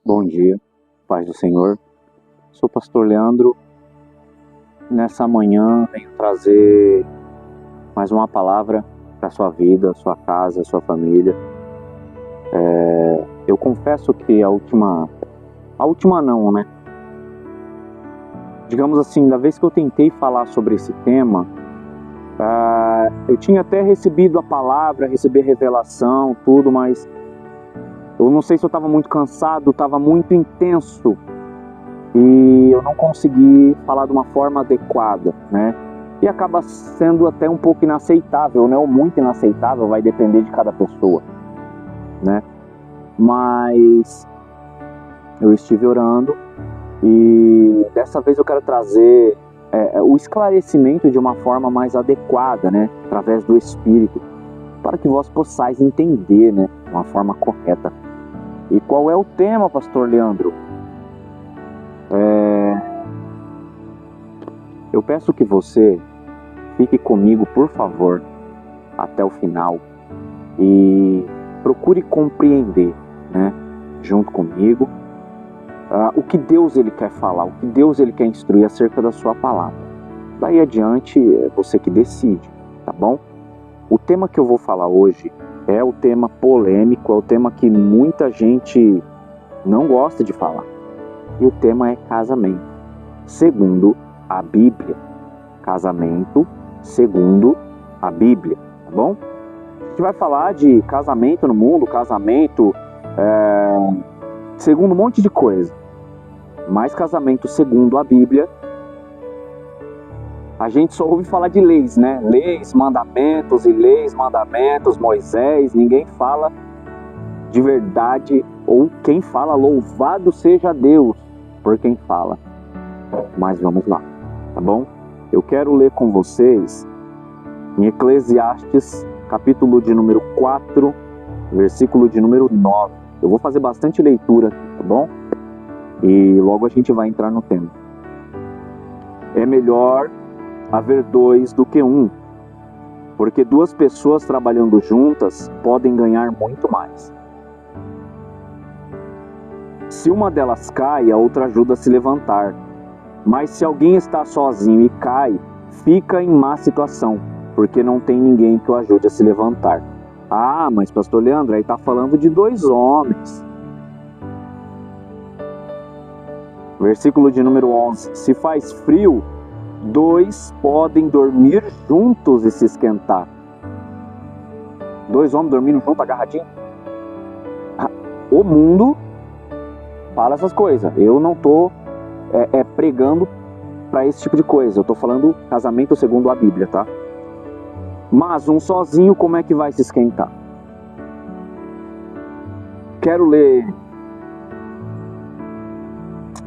Bom dia, paz do Senhor. Sou o pastor Leandro. Nessa manhã venho trazer mais uma palavra para a sua vida, sua casa, sua família. Eu confesso que a última não, né? Digamos assim, da vez que eu tentei falar sobre esse tema, eu tinha até recebido a palavra, recebi a revelação, tudo, mas eu não sei se eu estava muito cansado, estava muito intenso e eu não consegui falar de uma forma adequada, né? E acaba sendo até um pouco inaceitável, né? Ou muito inaceitável, vai depender de cada pessoa, né? Mas eu estive orando e dessa vez eu quero trazer o esclarecimento de uma forma mais adequada, né? Através do Espírito, para que vós possais entender, né? De uma forma correta. E qual é o tema, pastor Leandro? Eu peço que você fique comigo, por favor, até o final e procure compreender, né, junto comigo, o que Deus ele quer falar, o que Deus ele quer instruir acerca da sua palavra. Daí adiante é você que decide, tá bom? O tema que eu vou falar hoje é o tema polêmico, é o tema que muita gente não gosta de falar. E o tema é casamento, segundo a Bíblia. Casamento, segundo a Bíblia, tá bom? A gente vai falar de casamento no mundo, casamento segundo um monte de coisa. Mas casamento segundo a Bíblia, a gente só ouve falar de leis, né? Leis, mandamentos, Moisés. Ninguém fala de verdade, ou quem fala, louvado seja Deus por quem fala. Mas vamos lá, tá bom? Eu quero ler com vocês em Eclesiastes, capítulo de número 4, versículo de número 9. Eu vou fazer bastante leitura aqui, tá bom? E logo a gente vai entrar no tema. É melhor haver dois do que um, porque duas pessoas trabalhando juntas podem ganhar muito mais. Se uma delas cai, a outra ajuda a se levantar. Mas se alguém está sozinho e cai, fica em má situação, porque não tem ninguém que o ajude a se levantar. Ah, mas pastor Leandro, aí está falando de dois homens. Versículo de número 11. Se faz frio, dois podem dormir juntos e se esquentar. Dois homens dormindo juntos, agarradinhos? O mundo fala essas coisas. Eu não estou pregando para esse tipo de coisa. Eu estou falando casamento segundo a Bíblia, tá? Mas um sozinho, como é que vai se esquentar? Quero ler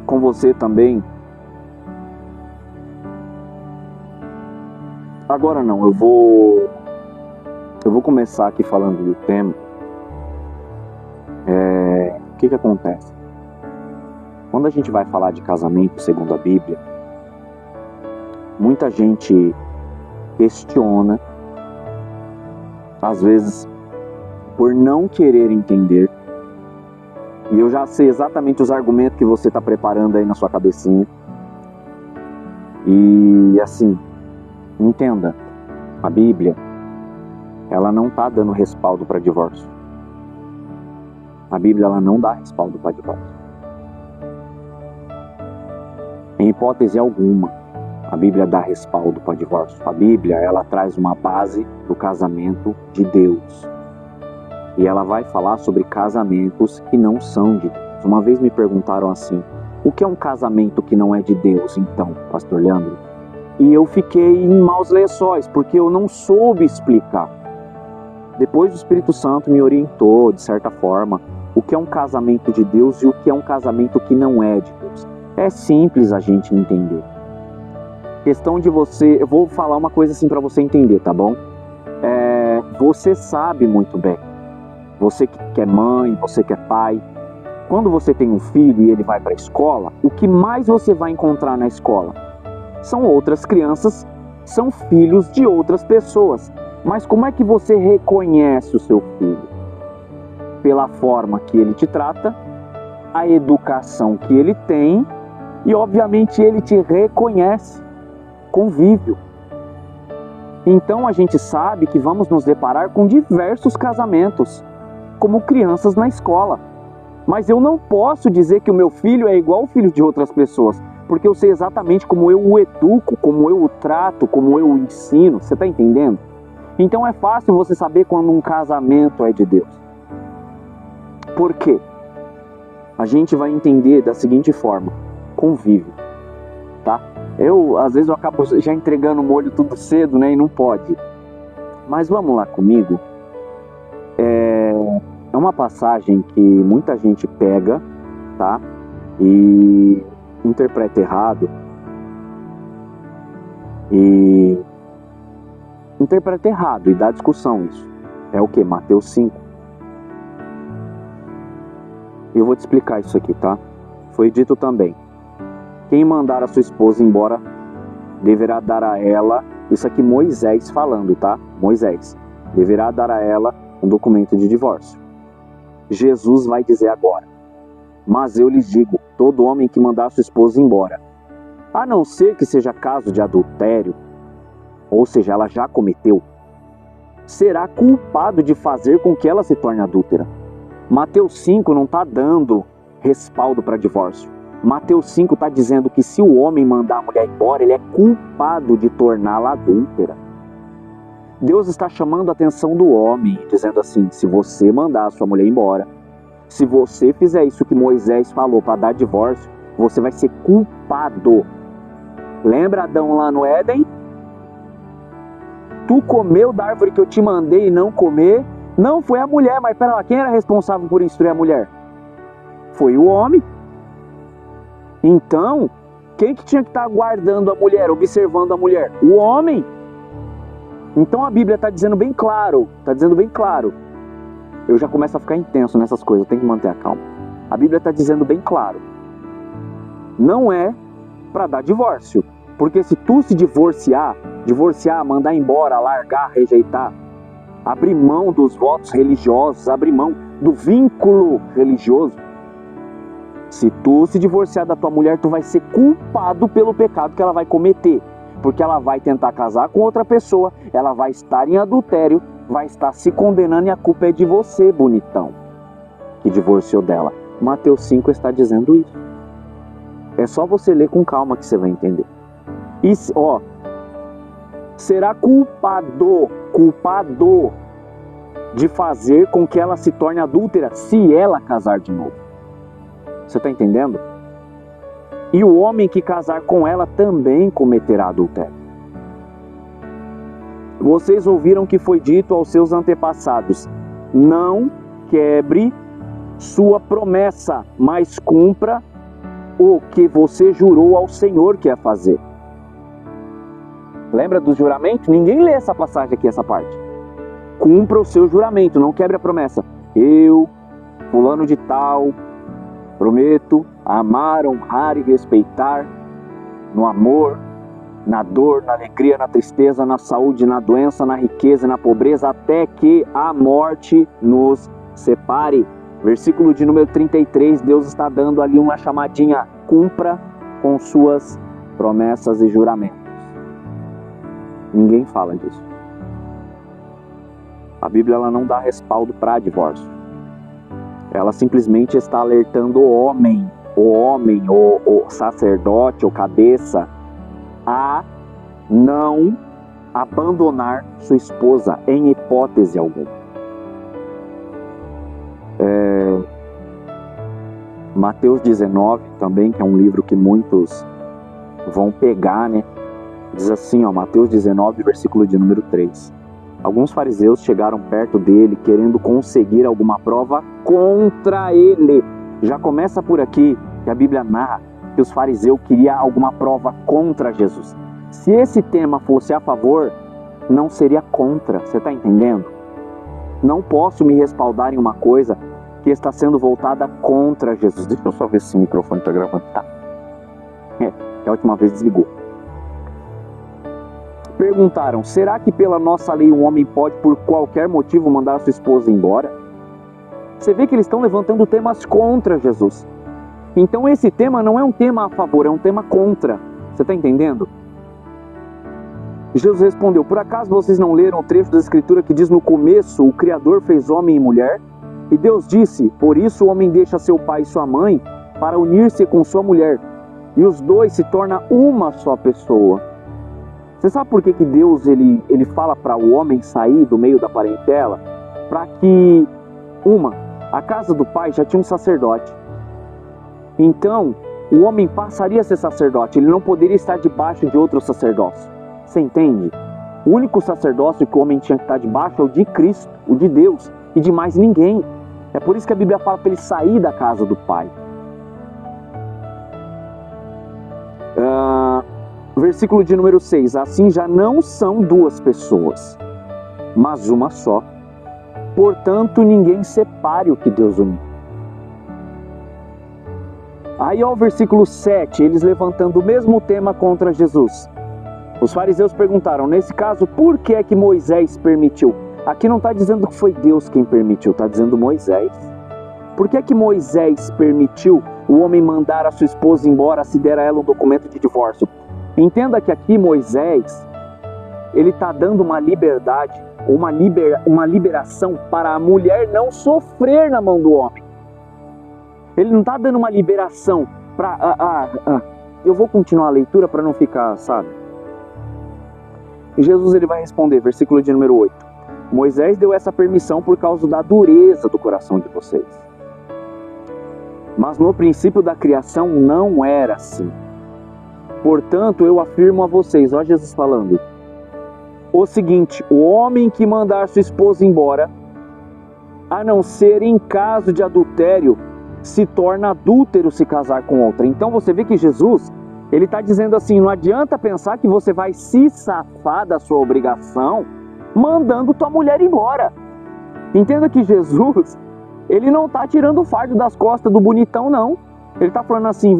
com você também. Agora não, eu vou começar aqui falando do tema. O que acontece? Quando a gente vai falar de casamento segundo a Bíblia, muita gente questiona, às vezes por não querer entender, e eu já sei exatamente os argumentos que você está preparando aí na sua cabecinha. E assim, entenda, a Bíblia, ela não está dando respaldo para divórcio. A Bíblia, ela não dá respaldo para divórcio. Em hipótese alguma, a Bíblia dá respaldo para divórcio. A Bíblia, ela traz uma base do casamento de Deus. E ela vai falar sobre casamentos que não são de Deus. Uma vez me perguntaram assim, o que é um casamento que não é de Deus, então, pastor Leandro? E eu fiquei em maus lençóis, porque eu não soube explicar. Depois o Espírito Santo me orientou, de certa forma, o que é um casamento de Deus e o que é um casamento que não é de Deus. É simples a gente entender. Questão de você... Eu vou falar uma coisa assim para você entender, tá bom? Você sabe muito bem. Você que é mãe, você que é pai. Quando você tem um filho e ele vai para a escola, o que mais você vai encontrar na escola? São outras crianças, são filhos de outras pessoas. Mas como é que você reconhece o seu filho? Pela forma que ele te trata a educação que ele tem e, obviamente, ele te reconhece, convívio. Então a gente sabe que vamos nos deparar com diversos casamentos, como crianças na escola. Mas eu não posso dizer que o meu filho é igual ao filho de outras pessoas, porque eu sei exatamente como eu o educo, como eu o trato, como eu o ensino. Você está entendendo? Então é fácil você saber quando um casamento é de Deus. Por quê? A gente vai entender da seguinte forma: convívio, tá? Às vezes eu acabo já entregando o molho tudo cedo, né? E não pode. Mas vamos lá comigo. É uma passagem que muita gente pega, tá? E interpreta errado. E dá discussão isso. É o que? Mateus 5. Eu vou te explicar isso aqui, tá? Foi dito também: quem mandar a sua esposa embora deverá dar a ela, isso aqui Moisés falando, tá? Moisés deverá dar a ela um documento de divórcio. Jesus vai dizer agora: mas eu lhes digo, todo homem que mandar a sua esposa embora, a não ser que seja caso de adultério, ou seja, ela já cometeu, será culpado de fazer com que ela se torne adúltera. Mateus 5 não está dando respaldo para divórcio. Mateus 5 está dizendo que se o homem mandar a mulher embora, ele é culpado de torná-la adúltera. Deus está chamando a atenção do homem, dizendo assim: se você mandar a sua mulher embora, se você fizer isso que Moisés falou para dar divórcio, você vai ser culpado. Lembra Adão lá no Éden? Tu comeu da árvore que eu te mandei e não comer? Não, foi a mulher, mas pera lá, quem era responsável por instruir a mulher? Foi o homem. Então, quem que tinha que estar guardando a mulher, observando a mulher? O homem. Então a Bíblia está dizendo bem claro, Eu já começo a ficar intenso nessas coisas, eu tenho que manter a calma. A Bíblia está dizendo bem claro: não é para dar divórcio. Porque se tu se divorciar, mandar embora, largar, rejeitar, abrir mão dos votos religiosos, abrir mão do vínculo religioso, se tu se divorciar da tua mulher, tu vai ser culpado pelo pecado que ela vai cometer. Porque ela vai tentar casar com outra pessoa, ela vai estar em adultério, vai estar se condenando e a culpa é de você, bonitão, que divorciou dela. Mateus 5 está dizendo isso. É só você ler com calma que você vai entender. E, será culpado de fazer com que ela se torne adúltera se ela casar de novo. Você está entendendo? E o homem que casar com ela também cometerá adultério. Vocês ouviram que foi dito aos seus antepassados: não quebre sua promessa, mas cumpra o que você jurou ao Senhor que ia fazer. Lembra do juramento? Ninguém lê essa passagem aqui, essa parte. Cumpra o seu juramento, não quebre a promessa. Eu, fulano de tal, prometo amar, honrar e respeitar no amor, na dor, na alegria, na tristeza, na saúde, na doença, na riqueza e na pobreza, até que a morte nos separe. Versículo de número 33, Deus está dando ali uma chamadinha: cumpra com suas promessas e juramentos. Ninguém fala disso. A Bíblia ela não dá respaldo para divórcio. Ela simplesmente está alertando o homem, o sacerdote, o cabeça, a não abandonar sua esposa em hipótese alguma. Mateus 19 também, que é um livro que muitos vão pegar, né? Diz assim, Mateus 19, versículo de número 3. Alguns fariseus chegaram perto dele, querendo conseguir alguma prova contra ele. Já começa por aqui, que a Bíblia narra que os fariseus queriam alguma prova contra Jesus. Se esse tema fosse a favor, não seria contra, você está entendendo? Não posso me respaldar em uma coisa que está sendo voltada contra Jesus. Deixa eu só ver se esse microfone está gravando. Tá. Que a última vez desligou. Perguntaram: será que pela nossa lei um homem pode por qualquer motivo mandar a sua esposa embora? Você vê que eles estão levantando temas contra Jesus. Então esse tema não é um tema a favor, é um tema contra. Você está entendendo? Jesus respondeu: por acaso vocês não leram o trecho da Escritura que diz: no começo o Criador fez homem e mulher? E Deus disse: por isso o homem deixa seu pai e sua mãe para unir-se com sua mulher, e os dois se tornam uma só pessoa. Você sabe por que Deus ele fala para o homem sair do meio da parentela? Para que, a casa do pai já tinha um sacerdote. Então, o homem passaria a ser sacerdote, ele não poderia estar debaixo de outro sacerdócio. Você entende? O único sacerdócio que o homem tinha que estar debaixo é o de Cristo, o de Deus, e de mais ninguém. É por isso que a Bíblia fala para ele sair da casa do pai. Versículo de número 6. Assim já não são duas pessoas, mas uma só. Portanto, ninguém separe o que Deus uniu. Aí, ó, o versículo 7, eles levantando o mesmo tema contra Jesus. Os fariseus perguntaram: nesse caso, por que é que Moisés permitiu? Aqui não está dizendo que foi Deus quem permitiu, está dizendo Moisés. Por que é que Moisés permitiu o homem mandar a sua esposa embora se der a ela um documento de divórcio? Entenda que aqui Moisés, ele está dando uma liberdade, uma liberação para a mulher não sofrer na mão do homem. Ele não está dando uma liberação para... Eu vou continuar a leitura para não ficar, sabe? Jesus ele vai responder, versículo de número 8. Moisés deu essa permissão por causa da dureza do coração de vocês. Mas no princípio da criação não era assim. Portanto, eu afirmo a vocês, ó Jesus falando, o seguinte: o homem que mandar sua esposa embora, a não ser em caso de adultério, se torna adúltero se casar com outra. Então você vê que Jesus, ele está dizendo assim, não adianta pensar que você vai se safar da sua obrigação mandando tua mulher embora. Entenda que Jesus, ele não está tirando o fardo das costas do bonitão, não. Ele está falando assim,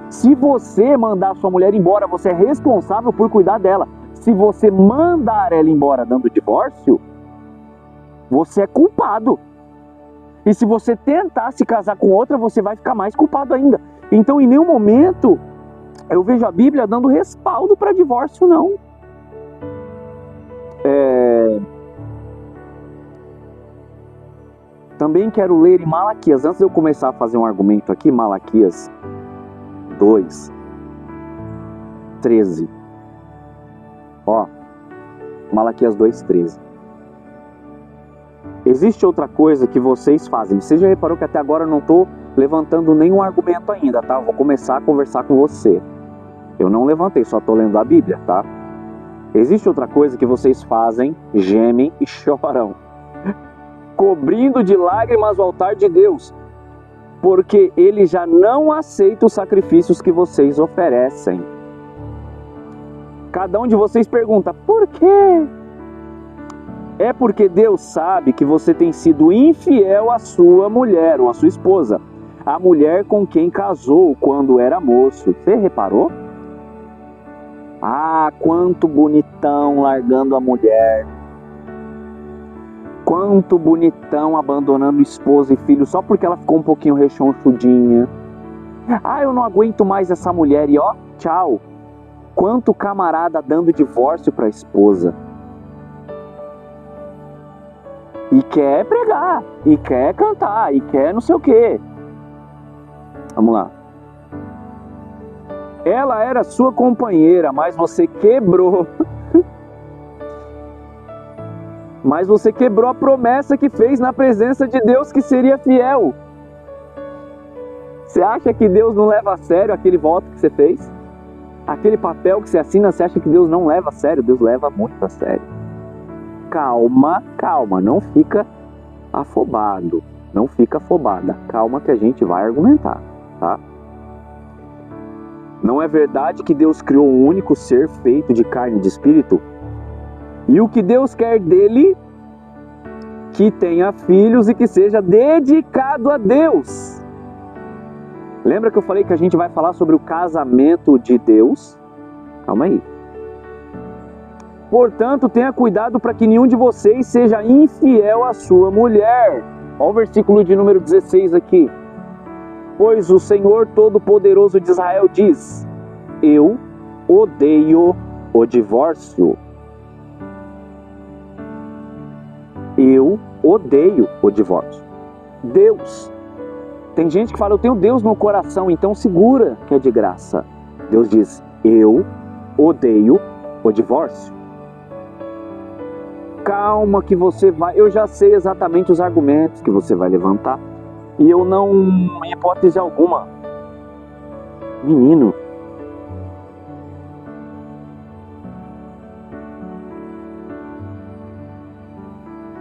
se você mandar sua mulher embora, você é responsável por cuidar dela. Se você mandar ela embora dando divórcio, você é culpado. E se você tentar se casar com outra, você vai ficar mais culpado ainda. Então, em nenhum momento, eu vejo a Bíblia dando respaldo para divórcio, não. Também quero ler em Malaquias, antes de eu começar a fazer um argumento aqui, Malaquias 2:13. Ó, Malaquias 2:13. Existe outra coisa que vocês fazem. Você já reparou que até agora eu não estou levantando nenhum argumento ainda, tá? Eu vou começar a conversar com você. Eu não levantei, só estou lendo a Bíblia, tá? Existe outra coisa que vocês fazem, gemem e choram, cobrindo de lágrimas o altar de Deus, porque Ele já não aceita os sacrifícios que vocês oferecem. Cada um de vocês pergunta, por quê? É porque Deus sabe que você tem sido infiel à sua mulher ou à sua esposa, a mulher com quem casou quando era moço. Você reparou? Ah, quanto bonitão largando a mulher. Quanto bonitão abandonando esposa e filho só porque ela ficou um pouquinho rechonchudinha. Ah, eu não aguento mais essa mulher e ó, tchau. Quanto camarada dando divórcio para a esposa. E quer pregar, e quer cantar, e quer não sei o quê. Vamos lá. Ela era sua companheira, mas você quebrou. Mas você quebrou a promessa que fez na presença de Deus que seria fiel. Você acha que Deus não leva a sério aquele voto que você fez? Aquele papel que você assina, você acha que Deus não leva a sério? Deus leva muito a sério. Calma, calma, não fica afobado, não fica afobada. Calma que a gente vai argumentar, tá? Não é verdade que Deus criou um único ser feito de carne e de espírito? E o que Deus quer dele, que tenha filhos e que seja dedicado a Deus. Lembra que eu falei que a gente vai falar sobre o casamento de Deus? Calma aí. Portanto, tenha cuidado para que nenhum de vocês seja infiel à sua mulher. Olha o versículo de número 16 aqui. Pois o Senhor Todo-Poderoso de Israel diz: eu odeio o divórcio. Eu odeio o divórcio. Deus. Tem gente que fala, eu tenho Deus no coração, então segura que é de graça. Deus diz, eu odeio o divórcio. Calma que você vai, eu já sei exatamente os argumentos que você vai levantar. E eu não, em hipótese alguma, menino,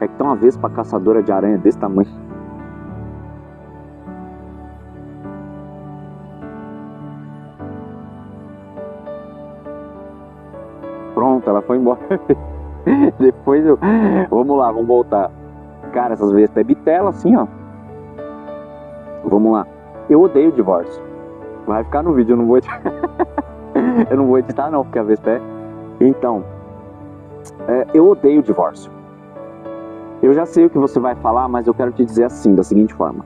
é que tem uma vespa caçadora de aranha desse tamanho. Pronto, ela foi embora. Depois eu... Vamos lá, vamos voltar. Cara, essas vespas é bitela assim, ó. Vamos lá. Eu odeio o divórcio. Vai ficar no vídeo, eu não vou editar. Eu não vou editar não, porque a vespa é... Então, eu odeio o divórcio. Eu já sei o que você vai falar, mas eu quero te dizer assim, da seguinte forma.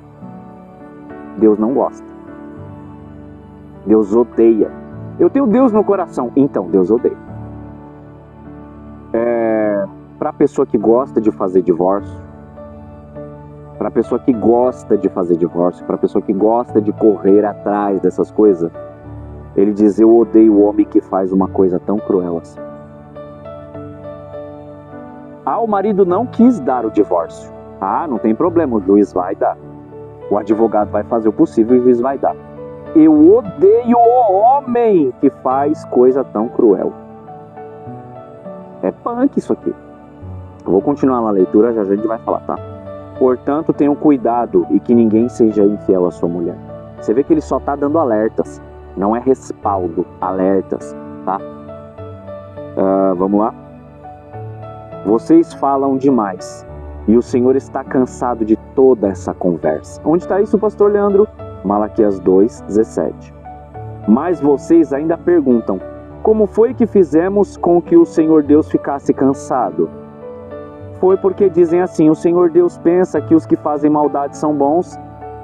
Deus não gosta. Deus odeia. Eu tenho Deus no coração, então Deus odeia. Para a pessoa que gosta de fazer divórcio, para a pessoa que gosta de fazer divórcio, para a pessoa que gosta de correr atrás dessas coisas, ele diz, eu odeio o homem que faz uma coisa tão cruel assim. O marido não quis dar o divórcio. Não tem problema, o juiz vai dar. O advogado vai fazer o possível e o juiz vai dar. Eu odeio o homem que faz coisa tão cruel. É punk isso aqui. Eu vou continuar na leitura, já a gente vai falar, tá? Portanto, tenham cuidado e que ninguém seja infiel à sua mulher. Você vê que ele só está dando alertas. Não é respaldo, alertas, tá? Vamos lá? Vocês falam demais e o Senhor está cansado de toda essa conversa. Onde está isso, pastor Leandro? Malaquias 2:17. Mas vocês ainda perguntam, como foi que fizemos com que o Senhor Deus ficasse cansado? Foi porque dizem assim, o Senhor Deus pensa que os que fazem maldade são bons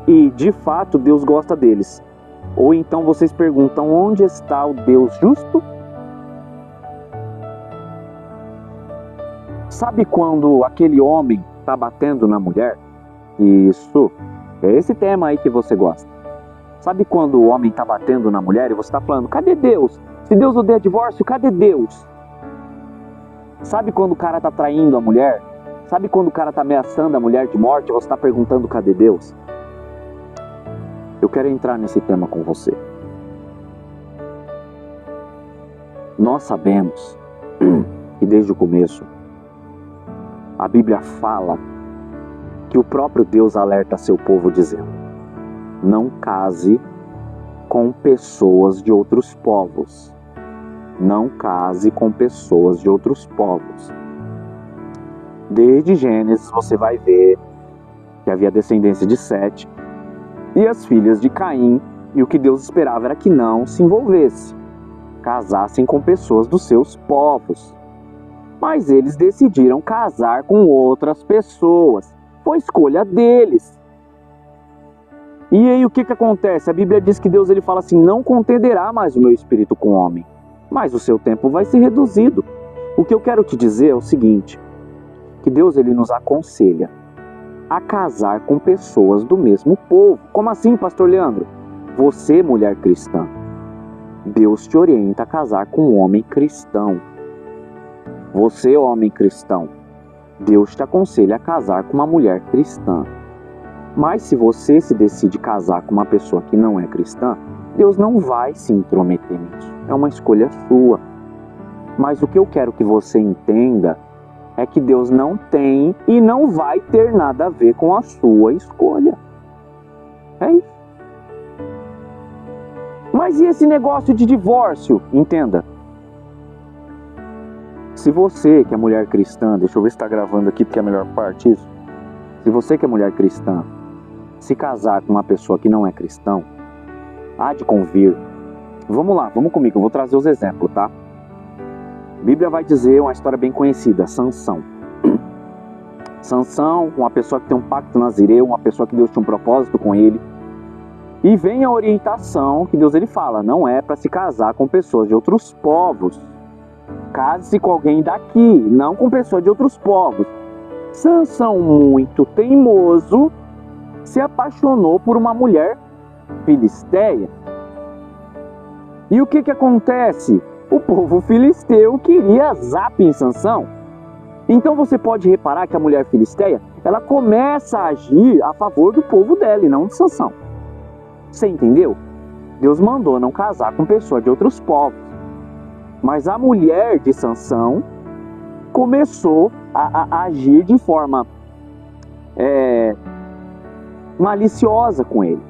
e, de fato, Deus gosta deles. Ou então vocês perguntam, onde está o Deus justo? Sabe quando aquele homem está batendo na mulher? Isso, é esse tema aí que você gosta. Sabe quando o homem está batendo na mulher e você está falando, cadê Deus? Se Deus odeia divórcio, cadê Deus? Sabe quando o cara está traindo a mulher? Sabe quando o cara está ameaçando a mulher de morte e você está perguntando, cadê Deus? Eu quero entrar nesse tema com você. Nós sabemos que desde o começo, a Bíblia fala que o próprio Deus alerta seu povo dizendo, não case com pessoas de outros povos. Não case com pessoas de outros povos. Desde Gênesis você vai ver que havia descendência de Sete e as filhas de Caim, e o que Deus esperava era que não se envolvesse, casassem com pessoas dos seus povos. Mas eles decidiram casar com outras pessoas. Foi escolha deles. E aí o que acontece? A Bíblia diz que Deus ele fala assim, não contenderá mais o meu espírito com o homem, mas o seu tempo vai ser reduzido. O que eu quero te dizer é o seguinte, que Deus ele nos aconselha a casar com pessoas do mesmo povo. Como assim, pastor Leandro? Você, mulher cristã, Deus te orienta a casar com um homem cristão. Você, homem cristão, Deus te aconselha a casar com uma mulher cristã. Mas se você se decide casar com uma pessoa que não é cristã, Deus não vai se intrometer nisso. É uma escolha sua. Mas o que eu quero que você entenda é que Deus não tem e não vai ter nada a ver com a sua escolha. É isso. Mas e esse negócio de divórcio? Entenda. Se você que é mulher cristã, deixa eu ver se está gravando aqui porque é a melhor parte isso. Se você que é mulher cristã, se casar com uma pessoa que não é cristão, há de convir. Vamos lá, vamos comigo, eu vou trazer os exemplos, tá? A Bíblia vai dizer uma história bem conhecida, Sansão. Sansão, uma pessoa que tem um pacto nazireu, uma pessoa que Deus tinha um propósito com ele. E vem a orientação que Deus ele fala, não é para se casar com pessoas de outros povos. Case-se com alguém daqui, não com pessoas de outros povos. Sansão, muito teimoso, se apaixonou por uma mulher filisteia. E o que acontece? O povo filisteu queria zap em Sansão. Então você pode reparar que a mulher filisteia, ela começa a agir a favor do povo dela e não de Sansão. Você entendeu? Deus mandou não casar com pessoas de outros povos. Mas a mulher de Sansão começou a agir de forma maliciosa com ele.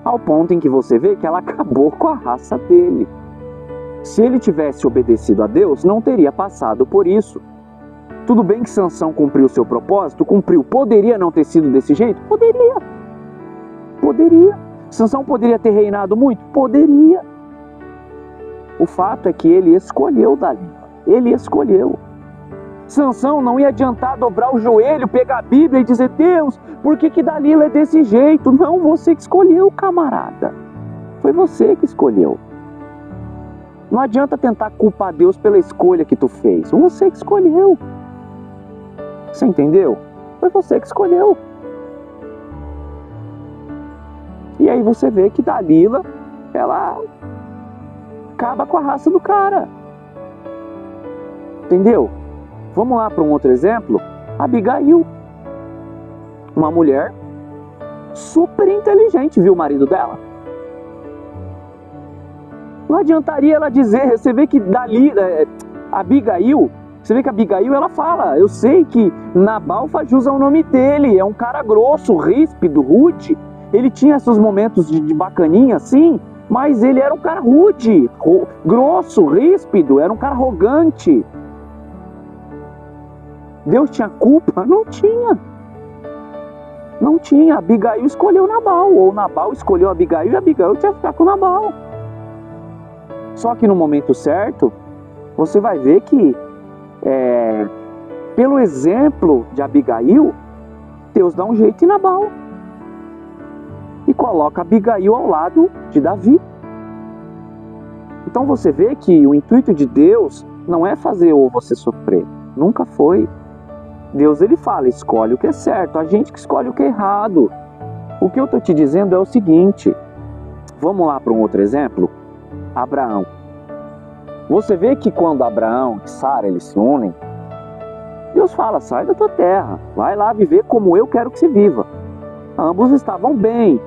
Ao ponto em que você vê que ela acabou com a raça dele. Se ele tivesse obedecido a Deus, não teria passado por isso. Tudo bem que Sansão cumpriu o seu propósito, cumpriu. Poderia não ter sido desse jeito? Poderia. Poderia. Sansão poderia ter reinado muito? Poderia. O fato é que ele escolheu Dalila. Ele escolheu. Sansão não ia adiantar dobrar o joelho, pegar a Bíblia e dizer: Deus, por que Dalila é desse jeito? Não, você que escolheu, camarada. Foi você que escolheu. Não adianta tentar culpar Deus pela escolha que tu fez. Você que escolheu. Você entendeu? Foi você que escolheu. E aí você vê que Dalila, ela acaba com a raça do cara. Entendeu? Vamos lá para um outro exemplo. Abigail. Uma mulher super inteligente, viu o marido dela? Não adiantaria ela dizer, você vê que Abigail, ela fala, eu sei que Nabal faz jus ao nome dele, é um cara grosso, ríspido, rude. Ele tinha seus momentos de bacaninha, sim, mas ele era um cara rude, grosso, ríspido, era um cara arrogante. Deus tinha culpa? Não tinha. Não tinha. Abigail escolheu Nabal, ou Nabal escolheu Abigail e Abigail tinha que ficar com Nabal. Só que no momento certo, você vai ver que, pelo exemplo de Abigail, Deus dá um jeito em Nabal. E coloca Abigail ao lado de Davi. Então você vê que o intuito de Deus não é fazer você sofrer. Nunca foi. Deus ele fala, escolhe o que é certo. A gente que escolhe o que é errado. O que eu estou te dizendo é o seguinte. Vamos lá para um outro exemplo. Abraão. Você vê que quando Abraão e Sara eles se unem, Deus fala, sai da tua terra, vai lá viver como eu quero que se viva. Ambos estavam bem,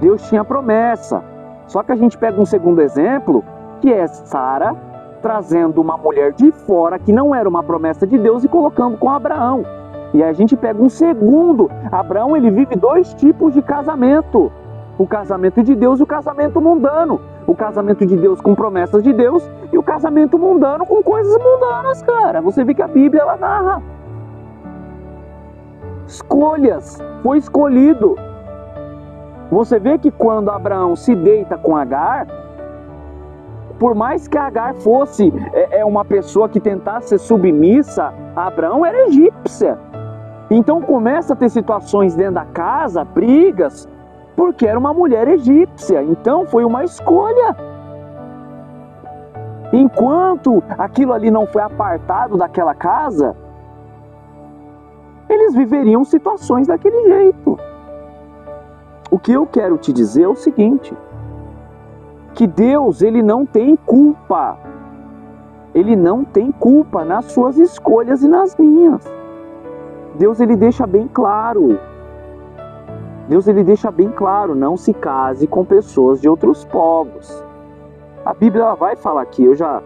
Deus tinha promessa. Só que a gente pega um segundo exemplo, que é Sara trazendo uma mulher de fora, que não era uma promessa de Deus, e colocando com Abraão. E aí a gente pega um segundo. Abraão ele vive dois tipos de casamento. O casamento de Deus e o casamento mundano. O casamento de Deus com promessas de Deus e o casamento mundano com coisas mundanas, cara. Você vê que a Bíblia ela narra. Escolhas. Foi escolhido. Você vê que quando Abraão se deita com Agar, por mais que Agar fosse uma pessoa que tentasse ser submissa, Abraão era egípcia. Então começa a ter situações dentro da casa, brigas, porque era uma mulher egípcia. Então foi uma escolha. Enquanto aquilo ali não foi apartado daquela casa, eles viveriam situações daquele jeito. O que eu quero te dizer é o seguinte, que Deus ele não tem culpa. Ele não tem culpa nas suas escolhas e nas minhas. Deus ele deixa bem claro. Deus ele deixa bem claro, não se case com pessoas de outros povos. A Bíblia ela vai falar aqui, eu já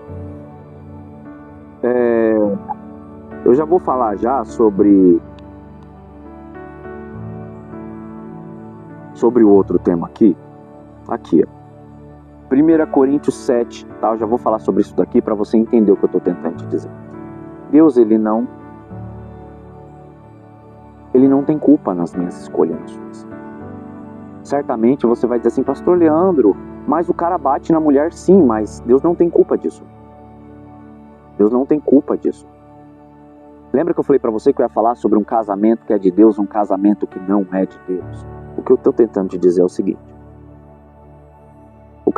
vou falar já sobre o outro tema aqui. Aqui, ó. 1 Coríntios 7, tá? Eu já vou falar sobre isso daqui para você entender o que eu estou tentando te dizer. Deus ele não tem culpa nas minhas escolhas, nas suas. Certamente você vai dizer assim, pastor Leandro, mas o cara bate na mulher sim, mas Deus não tem culpa disso. Deus não tem culpa disso. Lembra que eu falei para você que eu ia falar sobre um casamento que é de Deus, um casamento que não é de Deus? O que eu estou tentando te dizer é o seguinte.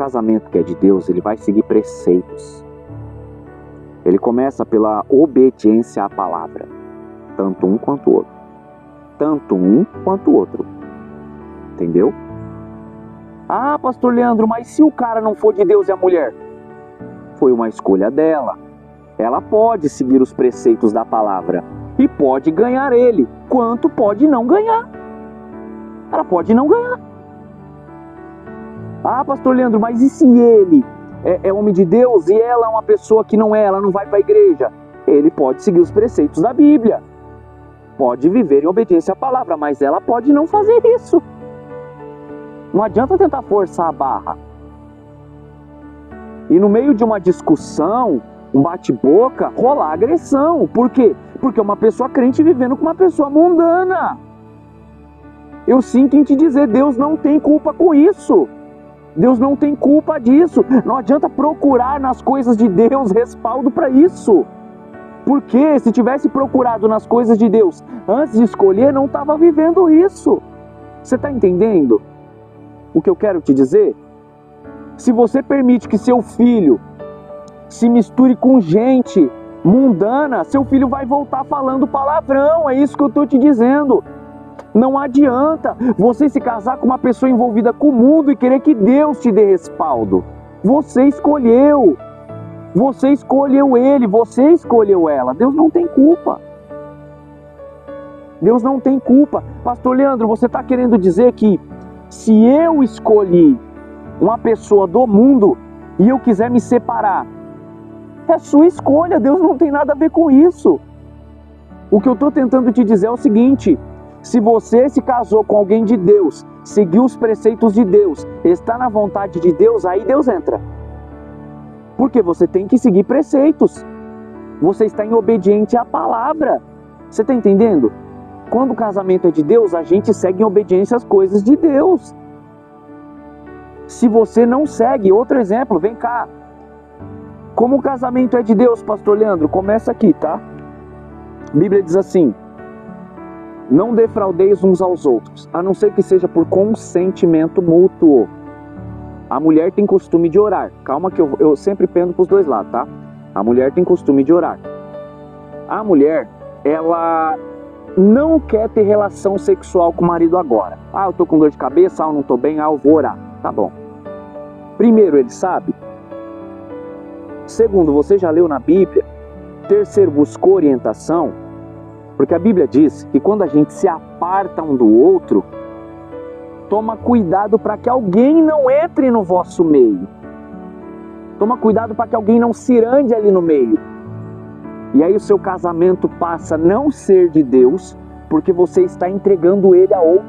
casamento que é de Deus, ele vai seguir preceitos. Ele começa pela obediência à palavra, tanto um quanto o outro. Tanto um quanto o outro. Entendeu? Ah, pastor Leandro, mas se o cara não for de Deus e a mulher? Foi uma escolha dela. Ela pode seguir os preceitos da palavra e pode ganhar ele, quanto pode não ganhar. Ela pode não ganhar. Ah, pastor Leandro, mas e se ele é homem de Deus e ela é uma pessoa que não é, ela não vai para a igreja? Ele pode seguir os preceitos da Bíblia. Pode viver em obediência à palavra, mas ela pode não fazer isso. Não adianta tentar forçar a barra. E no meio de uma discussão, um bate-boca, rolar agressão. Por quê? Porque é uma pessoa crente vivendo com uma pessoa mundana. Eu sinto em te dizer, Deus não tem culpa com isso. Deus não tem culpa disso. Não adianta procurar nas coisas de Deus respaldo para isso. Porque se tivesse procurado nas coisas de Deus antes de escolher, não estava vivendo isso. Você está entendendo o que eu quero te dizer? Se você permite que seu filho se misture com gente mundana, seu filho vai voltar falando palavrão. É isso que eu estou te dizendo. Não adianta você se casar com uma pessoa envolvida com o mundo e querer que Deus te dê respaldo. Você escolheu. Você escolheu ele, você escolheu ela. Deus não tem culpa. Deus não tem culpa. Pastor Leandro, você está querendo dizer que se eu escolhi uma pessoa do mundo e eu quiser me separar, é sua escolha, Deus não tem nada a ver com isso. O que eu estou tentando te dizer é o seguinte: se você se casou com alguém de Deus, seguiu os preceitos de Deus, está na vontade de Deus, aí Deus entra. Porque você tem que seguir preceitos. Você está em obediência à palavra. Você está entendendo? Quando o casamento é de Deus, a gente segue em obediência às coisas de Deus. Se você não segue, outro exemplo, vem cá. Como o casamento é de Deus, pastor Leandro? Começa aqui, tá? A Bíblia diz assim: não defraudeis uns aos outros, a não ser que seja por consentimento mútuo. A mulher tem costume de orar. Calma que eu sempre pendo para os dois lados, tá? A mulher tem costume de orar. A mulher, ela não quer ter relação sexual com o marido agora. Ah, eu tô com dor de cabeça, eu não tô bem, eu vou orar. Tá bom. Primeiro, ele sabe. Segundo, você já leu na Bíblia. Terceiro, buscou orientação. Porque a Bíblia diz que quando a gente se aparta um do outro, toma cuidado para que alguém não entre no vosso meio. Toma cuidado para que alguém não cirande ali no meio. E aí o seu casamento passa a não ser de Deus, porque você está entregando ele a outro,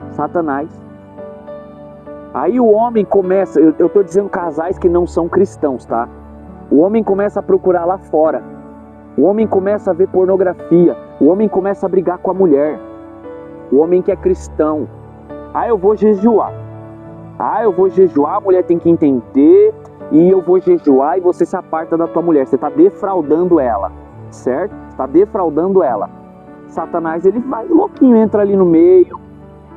Satanás. Aí o homem começa, eu estou dizendo casais que não são cristãos, tá? O homem começa a procurar lá fora. O homem começa a ver pornografia. O homem começa a brigar com a mulher. O homem que é cristão. Ah, eu vou jejuar. Ah, eu vou jejuar, a mulher tem que entender. E eu vou jejuar e você se aparta da tua mulher. Você está defraudando ela, certo? Você está defraudando ela. Satanás, ele vai louquinho, entra ali no meio.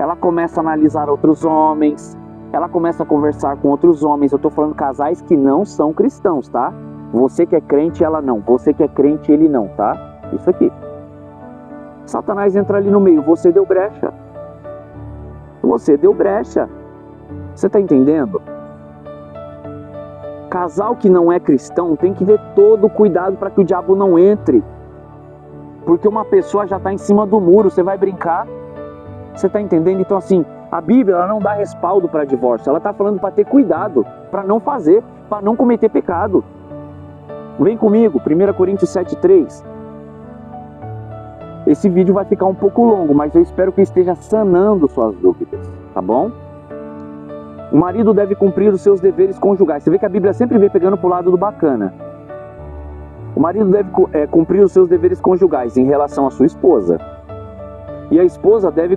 Ela começa a analisar outros homens. Ela começa a conversar com outros homens. Eu estou falando casais que não são cristãos, tá? Você que é crente, ela não. Você que é crente, ele não, tá? Isso aqui. Satanás entra ali no meio. Você deu brecha. Você deu brecha. Você está entendendo? Casal que não é cristão tem que ter todo o cuidado para que o diabo não entre. Porque uma pessoa já está em cima do muro. Você vai brincar? Você está entendendo? Então assim, a Bíblia ela não dá respaldo para divórcio. Ela está falando para ter cuidado, para não fazer, para não cometer pecado. Vem comigo, 1 Coríntios 7,3. Esse vídeo vai ficar um pouco longo, mas eu espero que esteja sanando suas dúvidas, tá bom? O marido deve cumprir os seus deveres conjugais. Você vê que a Bíblia sempre vem pegando pro lado do bacana. O marido deve cumprir os seus deveres conjugais em relação à sua esposa. E a esposa deve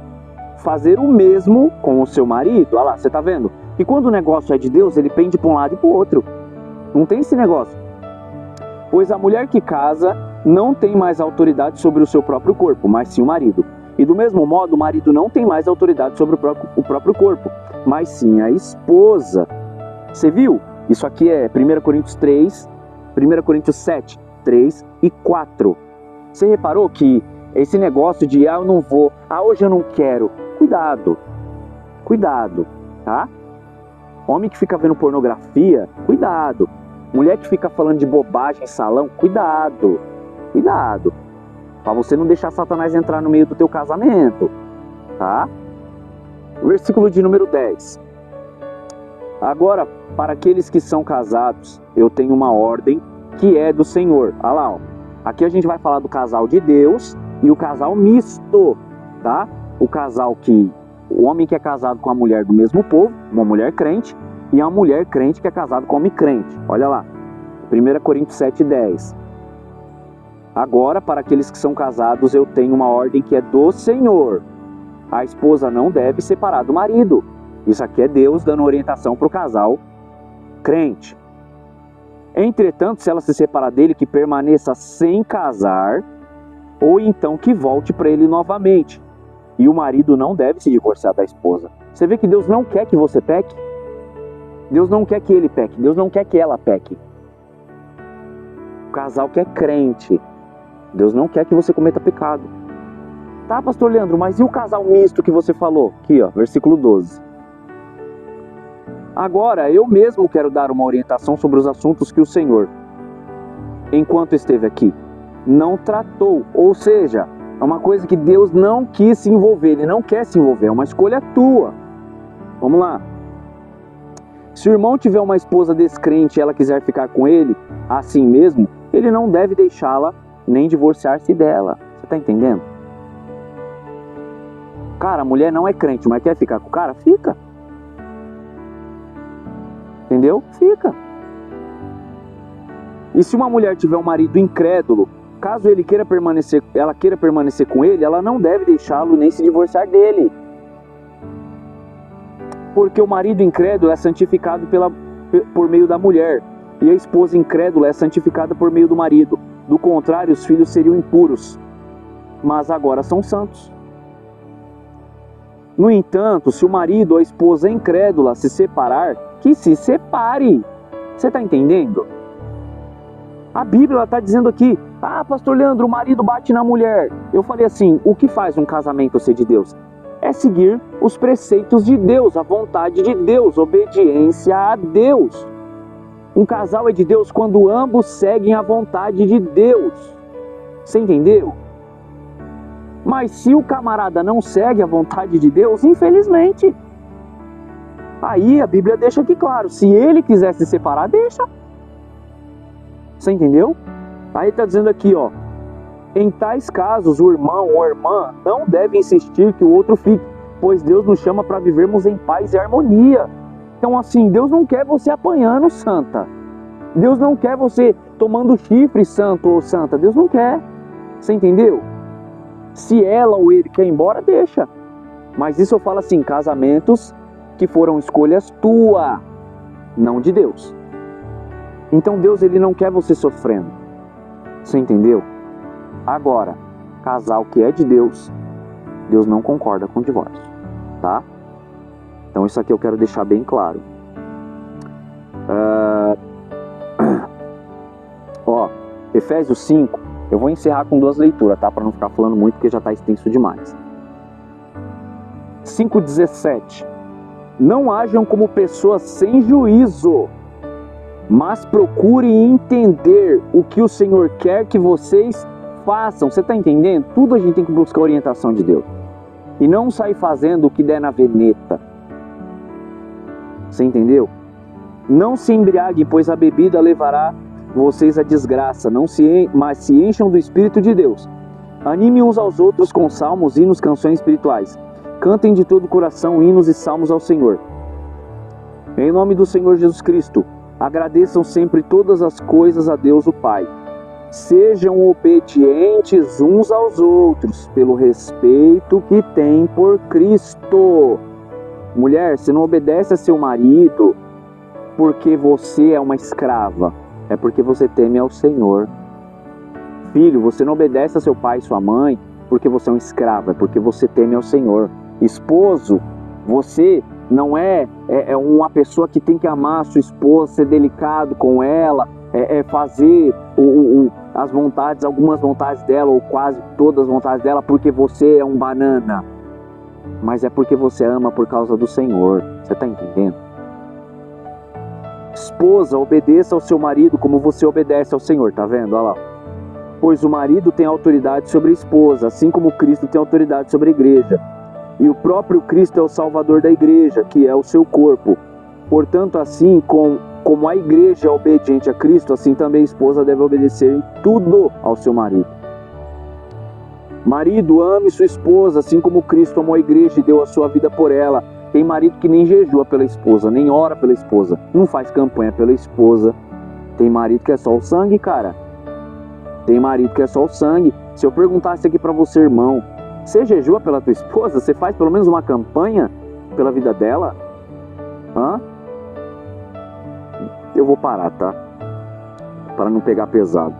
fazer o mesmo com o seu marido. Olha lá, você tá vendo? Que quando o negócio é de Deus, ele pende para um lado e para o outro. Não tem esse negócio. Pois a mulher que casa não tem mais autoridade sobre o seu próprio corpo, mas sim o marido. E do mesmo modo, o marido não tem mais autoridade sobre o próprio corpo, mas sim a esposa. Você viu? Isso aqui é 1 Coríntios 3, 1 Coríntios 7, 3 e 4. Você reparou que esse negócio de eu não vou, hoje eu não quero. Cuidado, tá? Homem que fica vendo pornografia, cuidado. Mulher que fica falando de bobagem em salão, cuidado. Para você não deixar Satanás entrar no meio do teu casamento, tá? Versículo de número 10. Agora, para aqueles que são casados, eu tenho uma ordem que é do Senhor. Olha lá, ó. Aqui a gente vai falar do casal de Deus e o casal misto, tá? O homem que é casado com a mulher do mesmo povo, uma mulher crente, e a mulher crente que é casada com homem crente. Olha lá, 1 Coríntios 7:10. Agora, para aqueles que são casados, eu tenho uma ordem que é do Senhor. A esposa não deve separar do marido. Isso aqui é Deus dando orientação para o casal crente. Entretanto, se ela se separar dele, que permaneça sem casar, ou então que volte para ele novamente. E o marido não deve se divorciar da esposa. Você vê que Deus não quer que você peque? Deus não quer que ele peque. Deus não quer que ela peque. O casal que é crente, Deus não quer que você cometa pecado. Tá, pastor Leandro, mas e o casal misto que você falou? Aqui, ó, versículo 12. Agora, eu mesmo quero dar uma orientação sobre os assuntos que o Senhor, enquanto esteve aqui, não tratou. Ou seja, é uma coisa que Deus não quis se envolver. Ele não quer se envolver, é uma escolha tua. Vamos lá. Se o irmão tiver uma esposa descrente e ela quiser ficar com ele, assim mesmo, ele não deve deixá-la nem divorciar-se dela. Você está entendendo? Cara, a mulher não é crente, mas quer ficar com o cara? Fica. Entendeu? Fica. E se uma mulher tiver um marido incrédulo, caso ela queira permanecer com ele, ela não deve deixá-lo nem se divorciar dele. Porque o marido incrédulo é santificado por meio da mulher, e a esposa incrédula é santificada por meio do marido. Do contrário, os filhos seriam impuros, mas agora são santos. No entanto, se o marido ou a esposa incrédula se separar, que se separe. Você está entendendo? A Bíblia está dizendo aqui, pastor Leandro, o marido bate na mulher. Eu falei assim, o que faz um casamento ser de Deus? É seguir os preceitos de Deus, a vontade de Deus, obediência a Deus. Um casal é de Deus quando ambos seguem a vontade de Deus. Você entendeu? Mas se o camarada não segue a vontade de Deus, infelizmente, aí a Bíblia deixa aqui claro, se ele quiser se separar, deixa. Você entendeu? Aí está dizendo aqui, ó, em tais casos, o irmão ou a irmã não deve insistir que o outro fique, pois Deus nos chama para vivermos em paz e harmonia. Então assim, Deus não quer você apanhando, santa. Deus não quer você tomando chifre, santo ou santa. Deus não quer. Você entendeu? Se ela ou ele quer ir embora, deixa. Mas isso eu falo assim, casamentos que foram escolhas tua, não de Deus. Então Deus, ele não quer você sofrendo. Você entendeu? Agora, casal que é de Deus, Deus não concorda com o divórcio, tá? Então isso aqui eu quero deixar bem claro. Efésios 5, eu vou encerrar com 2 leituras, tá? Para não ficar falando muito, porque já está extenso demais. 5,17. Não hajam como pessoas sem juízo, mas procurem entender o que o Senhor quer que vocês façam. Você está entendendo? Tudo a gente tem que buscar a orientação de Deus. E não sair fazendo o que der na veneta. Você entendeu? Não se embriaguem, pois a bebida levará vocês à desgraça, mas se encham do Espírito de Deus. Animem uns aos outros com salmos, hinos, canções espirituais. Cantem de todo o coração hinos e salmos ao Senhor. Em nome do Senhor Jesus Cristo, agradeçam sempre todas as coisas a Deus o Pai. Sejam obedientes uns aos outros, pelo respeito que têm por Cristo. Mulher, você não obedece a seu marido porque você é uma escrava. É porque você teme ao Senhor. Filho, você não obedece a seu pai e sua mãe porque você é um escravo. É porque você teme ao Senhor. Esposo, você não é uma pessoa que tem que amar a sua esposa, ser delicado com ela, fazer as vontades, algumas vontades dela, ou quase todas as vontades dela, porque você é um banana. Mas é porque você ama por causa do Senhor. Você está entendendo? Esposa, obedeça ao seu marido como você obedece ao Senhor. Tá vendo? Olha lá. Pois o marido tem autoridade sobre a esposa, assim como Cristo tem autoridade sobre a igreja. E o próprio Cristo é o Salvador da igreja, que é o seu corpo. Portanto, assim como a igreja é obediente a Cristo, assim também a esposa deve obedecer em tudo ao seu marido. Marido, ame sua esposa, assim como Cristo amou a igreja e deu a sua vida por ela. Tem marido que nem jejua pela esposa, nem ora pela esposa, não faz campanha pela esposa. Tem marido que é só o sangue, cara. Tem marido que é só o sangue. Se eu perguntasse aqui pra você, irmão, você jejua pela tua esposa? Você faz pelo menos uma campanha pela vida dela? Hã? Eu vou parar, tá? Para não pegar pesado.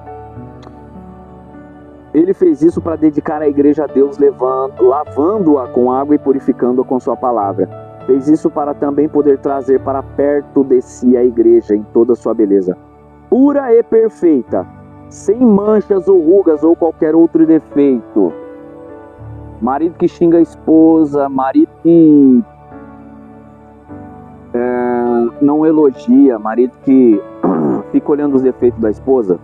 Ele fez isso para dedicar a igreja a Deus, lavando-a com água e purificando-a com sua palavra. Fez isso para também poder trazer para perto de si a igreja em toda a sua beleza, pura e perfeita, sem manchas ou rugas ou qualquer outro defeito. Marido que xinga a esposa, marido que não elogia, marido que fica olhando os defeitos da esposa.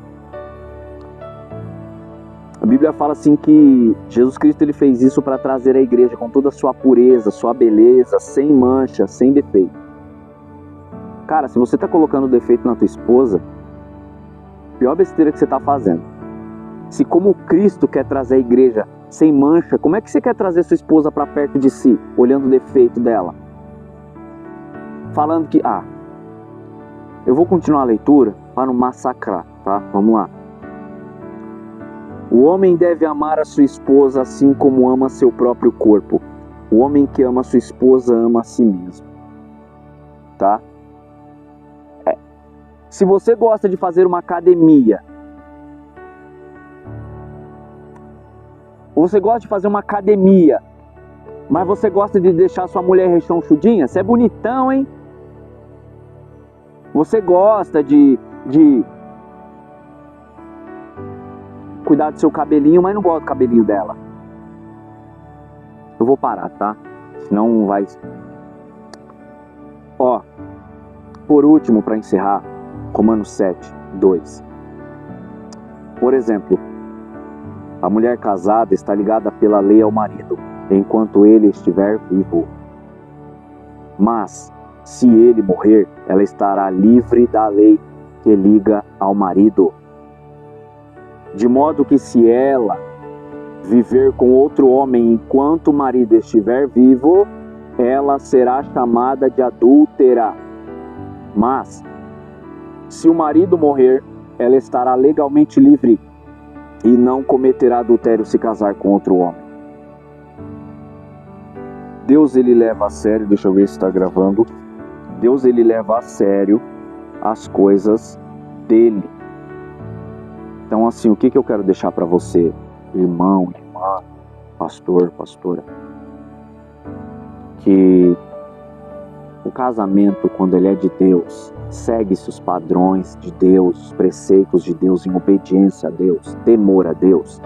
A Bíblia fala assim que Jesus Cristo ele fez isso para trazer a igreja com toda a sua pureza, sua beleza, sem mancha, sem defeito. Cara, se você está colocando defeito na tua esposa, pior besteira que você está fazendo. Se como Cristo quer trazer a igreja sem mancha, como é que você quer trazer sua esposa para perto de si, olhando o defeito dela? Falando que, eu vou continuar a leitura para não massacrar, tá? Vamos lá. O homem deve amar a sua esposa assim como ama seu próprio corpo. O homem que ama a sua esposa ama a si mesmo. Tá? Se você gosta de fazer uma academia, mas você gosta de deixar sua mulher rechonchudinha, você é bonitão, hein? Você gosta de cuidar do seu cabelinho, mas não gosta do cabelinho dela. Eu vou parar, tá? Senão vai... Por último, para encerrar, Romanos 7, 2. Por exemplo, a mulher casada está ligada pela lei ao marido, enquanto ele estiver vivo. Mas, se ele morrer, ela estará livre da lei que liga ao marido. De modo que se ela viver com outro homem enquanto o marido estiver vivo, ela será chamada de adúltera. Mas, se o marido morrer, ela estará legalmente livre e não cometerá adultério se casar com outro homem. Deus ele leva a sério, deixa eu ver se está gravando. Deus ele leva a sério as coisas dele. Então assim, o que eu quero deixar para você, irmão, irmã, pastor, pastora? Que o casamento, quando ele é de Deus, segue-se os padrões de Deus, os preceitos de Deus em obediência a Deus, temor a Deus.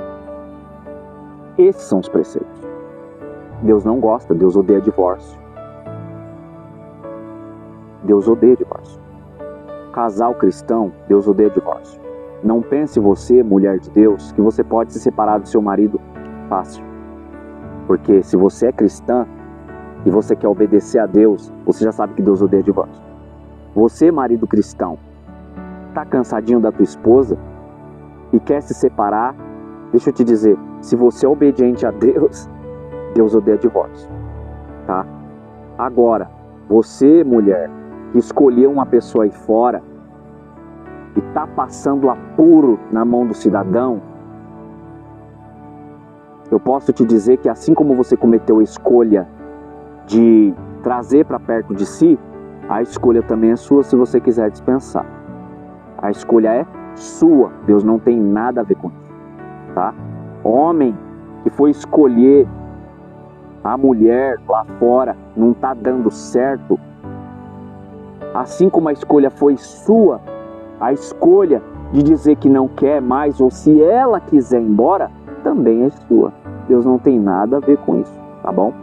Esses são os preceitos. Deus não gosta, Deus odeia divórcio. Deus odeia divórcio. Casal cristão, Deus odeia divórcio. Não pense você, mulher de Deus, que você pode se separar do seu marido fácil. Porque se você é cristã e você quer obedecer a Deus, você já sabe que Deus odeia divórcio. Você, marido cristão, tá cansadinho da tua esposa e quer se separar? Deixa eu te dizer, se você é obediente a Deus, Deus odeia divórcio, tá? Agora, você, mulher, que escolheu uma pessoa aí fora e tá passando apuro na mão do cidadão, eu posso te dizer que assim como você cometeu a escolha de trazer para perto de si, a escolha também é sua se você quiser dispensar. A escolha é sua, Deus não tem nada a ver com isso, tá? Homem que foi escolher a mulher lá fora não está dando certo, assim como a escolha foi sua, a escolha de dizer que não quer mais, ou se ela quiser ir embora, também é sua. Deus não tem nada a ver com isso, tá bom?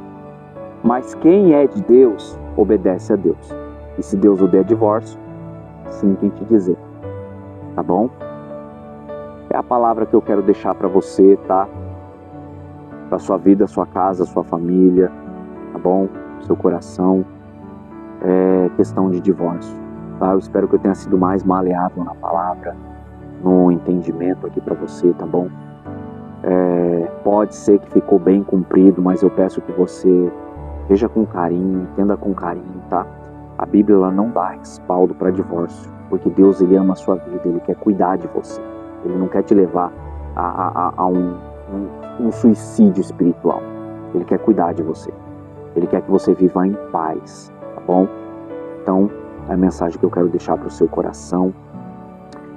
Mas quem é de Deus, obedece a Deus. E se Deus o der divórcio, sinto em te dizer, tá bom? É a palavra que eu quero deixar para você, tá? Para sua vida, sua casa, sua família, tá bom? Seu coração. É questão de divórcio, tá? Eu espero que eu tenha sido mais maleável na palavra, no entendimento aqui para você, tá bom? Pode ser que ficou bem cumprido, mas eu peço que você veja com carinho, entenda com carinho, tá? A Bíblia ela não dá respaldo para divórcio, porque Deus ele ama a sua vida, Ele quer cuidar de você. Ele não quer te levar a um suicídio espiritual. Ele quer cuidar de você. Ele quer que você viva em paz, tá bom? Então, é a mensagem que eu quero deixar para o seu coração.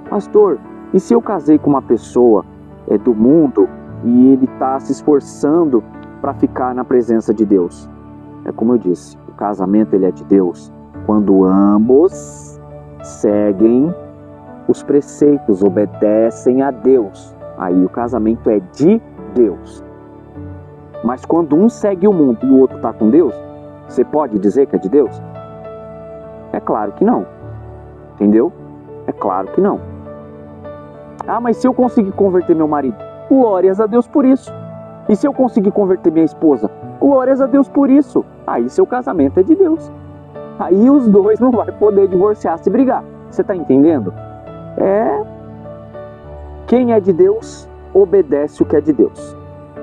Pastor, e se eu casei com uma pessoa do mundo e ele está se esforçando para ficar na presença de Deus? É como eu disse, o casamento ele é de Deus quando ambos seguem os preceitos, obedecem a Deus. Aí o casamento é de Deus. Mas quando um segue o mundo e o outro está com Deus, você pode dizer que é de Deus? É claro que não. Entendeu? É claro que não. Ah, mas se eu conseguir converter meu marido, glórias a Deus por isso. E se eu conseguir converter minha esposa, glórias a Deus por isso. Aí seu casamento é de Deus. Aí os dois não vão poder divorciar se brigar. Você está entendendo? Quem é de Deus, obedece o que é de Deus.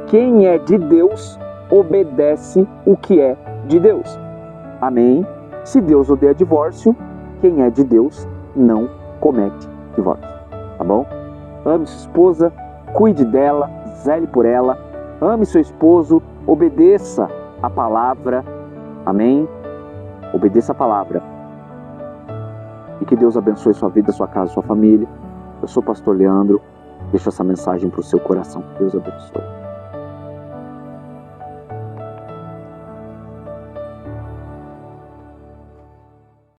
Quem é de Deus, obedece o que é de Deus. Amém? Se Deus odeia divórcio, quem é de Deus não comete divórcio. Tá bom? Ame sua esposa, cuide dela, zele por ela. Ame seu esposo, obedeça a palavra. Amém? Obedeça a palavra. E que Deus abençoe sua vida, sua casa, sua família. Eu sou o pastor Leandro. Deixo essa mensagem para o seu coração. Deus abençoe.